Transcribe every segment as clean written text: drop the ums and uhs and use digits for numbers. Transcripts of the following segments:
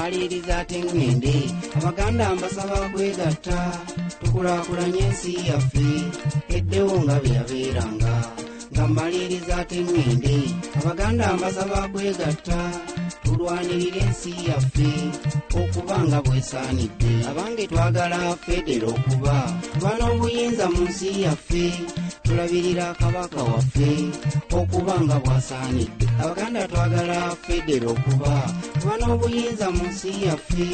maliriza ate ngende abaganda mbasaba kwegatta tukulaakulanye ensi yaffe eddewo nga bwe yabeeranga nga maliriza ate ngende abaganda mbasaba kwegatta tulwanirira ensi yaffe okuba nga bwesaanidde abange twagala federo okuba twana obuyinza mu nsi yaffe tulabirira kabaka waffe okuba nga bwasaanidde abaganda twagala federo okuba twana obuyinza mu nsi yaffe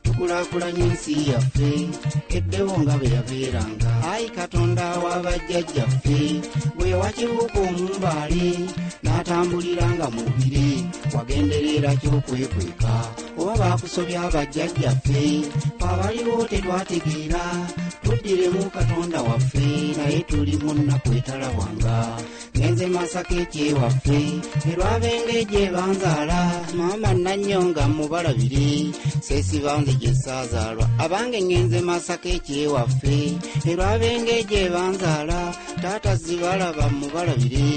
tukulaakulanye ensi yaffe eddewo nga bwe yabeeranga ayi katonda w'abajjajjaffe bwe wakibuuka omumbaale n'atambuliranga mu bire wagenderera kyokwekweka oba baakusobya abajjajjaffe abaliwo tetwategeera tuddiremu katonda waffe naye tuli mu nnaku etalabwanga ngenze masaka ekyewaffe erwabengeje banzaala maama nannyonga mubalabire seesibanze gye saazaalwa abange ngenze masaka ekyewaffe erwabengeje banzaala taata zibalaba mubalabire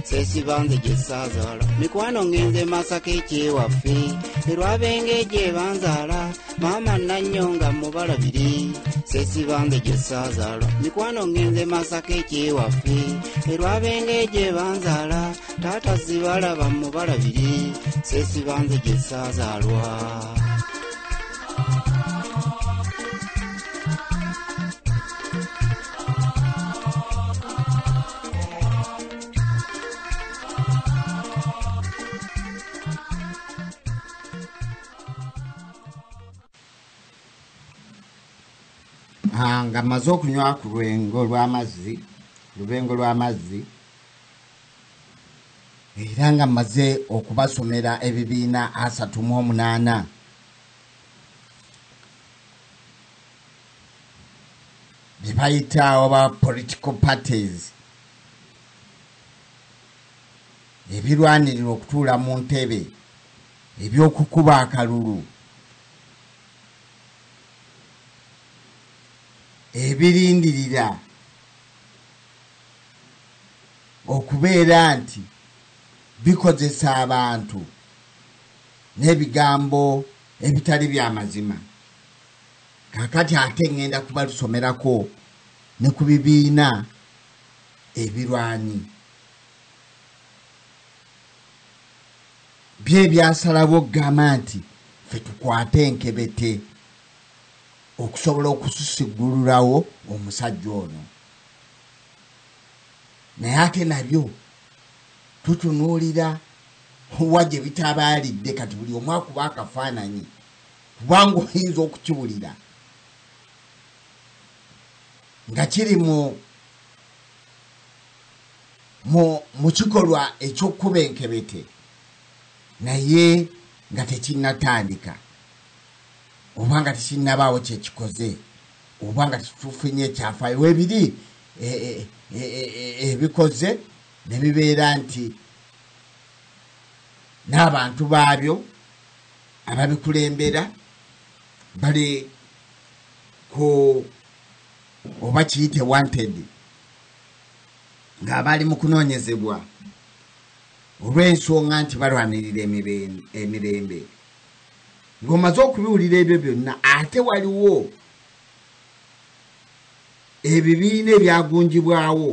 seesibanze gye saazaalwa mikwano ngenze masaka ekyewaffe erwabengeje banzaala maama nannyonga mubalabire seesibanze gye saazaalwa mikwano ngenze masaka ekyewaffe erwabengeje banzaala taata zibalaba mubalabire seesibanze gye saazaalwa nga maze okunywa ku lubengo lw'amazzi era nga maze okubasomera ebibiina 38 bye bayita oba political parties ebirwanirira okutuula mu ntebe ebyokukuba akalulu ebirindirira okubeera nti bikozesa abantu n'ebigambo ebitali by'amazima kakati ate ngenda kubalusomerako ne ku bibiina ebirwanyi bye byasalawo okugamba nti ffe tukwate enkebete okusobola okususigululawo omusajja ono naye ate nabyo tutunuulira wa gye bitabaalidde kati buli omu akuba akafaananyi kubanga oyinza okukiwulira nga kiri mu kikolwa eky'okkuba enkebete naye nga tekinnatandika oba nga tekinnabaawo kyekikoze oba nga tetufunye ekyafaayo webiri ebikoze ne bibeera nti n'abantu baabyo ababikulembera bali ku oba kiyite wanted ng'abali mu kunoonyezebwa olw'ensonga nti balwanirira emirembe ng'omaze okubiwulira ebyo byonna ate waliwo ebibiina ebyagunjibwawo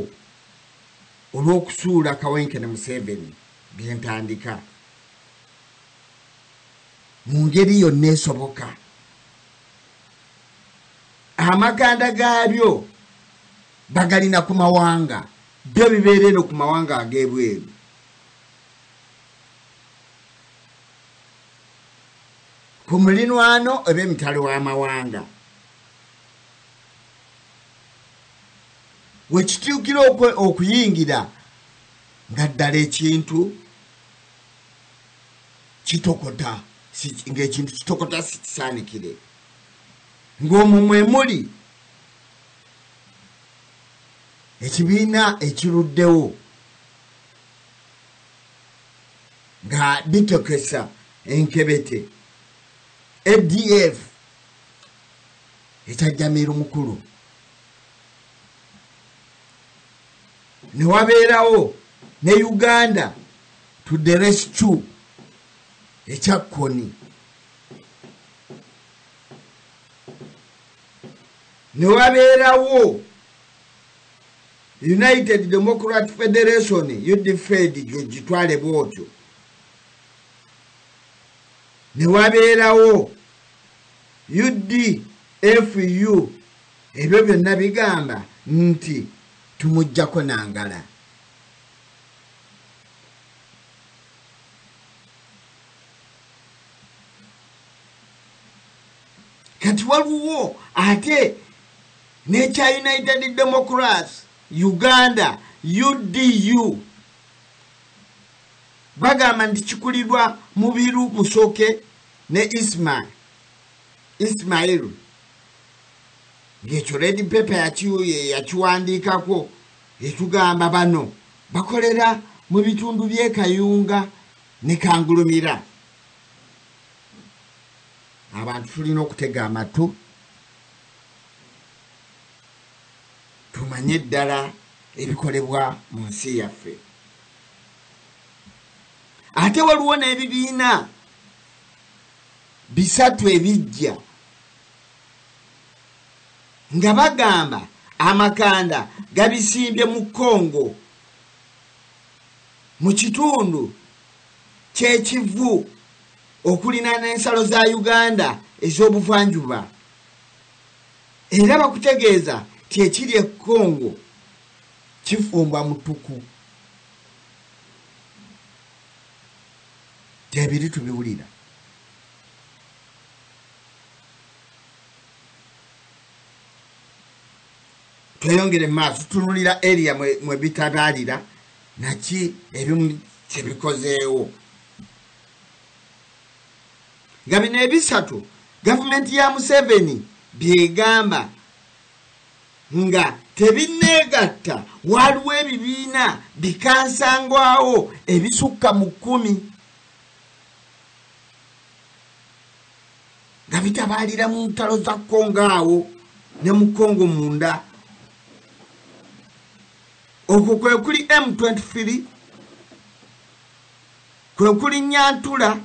olw'okusuula Kawenkene Museveni byentandika mu ngeri yonna esoboka amaganda gaabyo bagalina ku mawanga byo bibeera eno ku mawanga ag'ebweru ku mulinwano oba emitalo w'amawanga wekituukira okuyingira nga ddala ekintu kitokota ng'ekintu kitokota si kisaanikire ng'omwo mwe muli ekibiina ekiruddewo nga bitokesa enkebete ADF ekyajjamiru mukulu ne wabeerawo ne Uganda to the rescue ekyakoni ne wabeerawo United Democratic Federation UDFED gitwale bwotyo, ne wabeerawo UDFU, ebyo byonna bigamba nti tumujjako nangala. Kati waliwo ate nekya United Democrats Uganda UDU bagamba nti kikulirwa Mubiru Musoke ne Ismail. Ng'ekyo Red Paper yakiwandiikako ekugamba bano bakolera mu bitundu by'e Kayunga ne Kangulumira. Abantu tulina okutega amatu tumanye ddala ebikolebwa mu nsi yaffe. Ate waliwo n'ebibiina bisatu ebijja nga bagamba amakanda gabisimbye mu Congo mu kitundu ky'ekivu okulina n'ensalo za Uganda ez'obuvanjuba, era bakutegeeza ti ekiri e Congo kifumbwa mutuku. Tebiri tubiwulira. Tweyongere maaso tunulira area mwe bitabalira naki ebimu kyebikozeewo. Nga bino ebisatu gavumenti ya Museveni byegamba nga tebineegatta, waliwo ebibiina bikansangwawo ebisukka mu 10 nga bitabalira mu ntalo za Kongo awo ne mu Kongo munda. Okwo kwe kuli M23, kwe kuli Nyantula,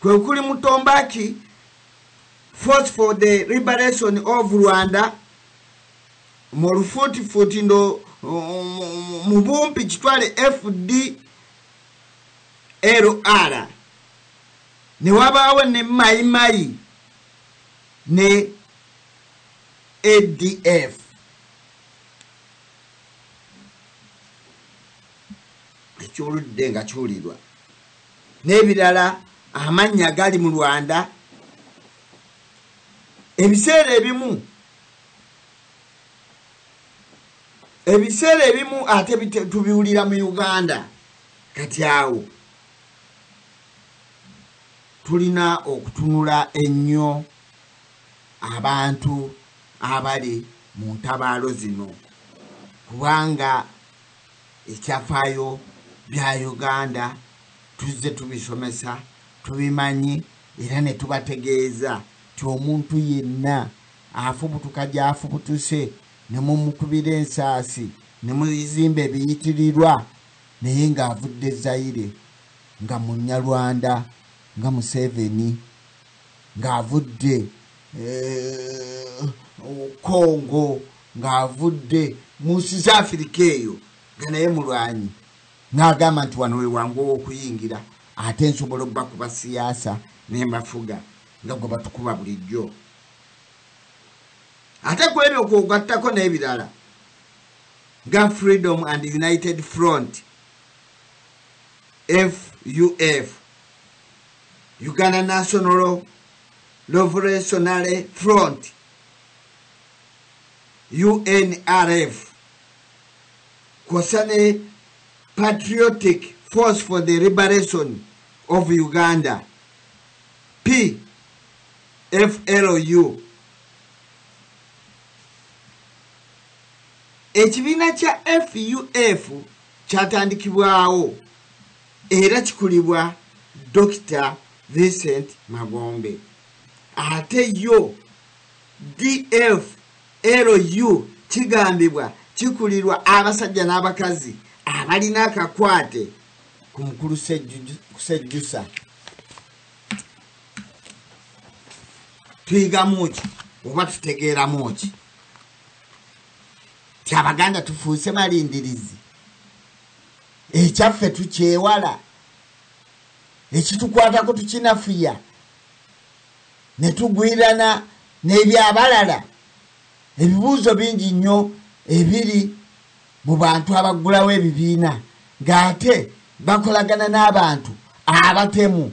kwe kuli Mutombaki, Force for the Liberation of Rwanda, Morufuti ndo Mubumpi kitwale FDLR, ne wabaawo ne Maimai ne ADF. Ekyoludde nga kyulirwa n'ebirala amannya gali mu Rwanda. Ebiseera ebimu ate tubiwulira mu Uganda. Kati awo tulina okutunula ennyo abantu abali mu ntabaalo zino, kubanga ekyafaayo bya Uganda tuzze tubisomesa, tubimanyi, era ne tubategeeza ti omuntu yenna afubutuka gy'afubutuse ne mumukubira ensaasi ne muzimba ebiyitirirwa naye ng'avudde Zaire, nga Munyarwanda, nga Museveni, ng'avudde Congo, ng'avudde mu South Africa eyo nga naye mulwanyi, n'agamba nti wano we wangu okuyingira ate nsobola okubakuba siyaasa ne mbafuga nga gwe batukuba bulijjo. Ate ku ebyo okwogattako n'ebirala nga Freedom and United Front FUF, Uganda National Revolutionary Front UNRF, kwosane Patriotic Force for the Liberation of Uganda PFLU. Ekibiina kya FUF kyatandikibwawo era kikulibwa Dr. Vincent Magombe. Ate yo DFLU kigambibwa kikulirwa abasajja n'abakazi abalina akakwate ku mukulu Sejjusa. Tuyigamu ki oba tutegeeramu ki ti Abaganda tufuuse malindirizi ekyaffe tukyewala ekitukwatako tukinafuya ne tugwirana n'ebyabalala ebibuuzo bingi nnyo ebiri mu bantu abaggulawo ebibiina ng'ate bakolagana n'abantu abatemu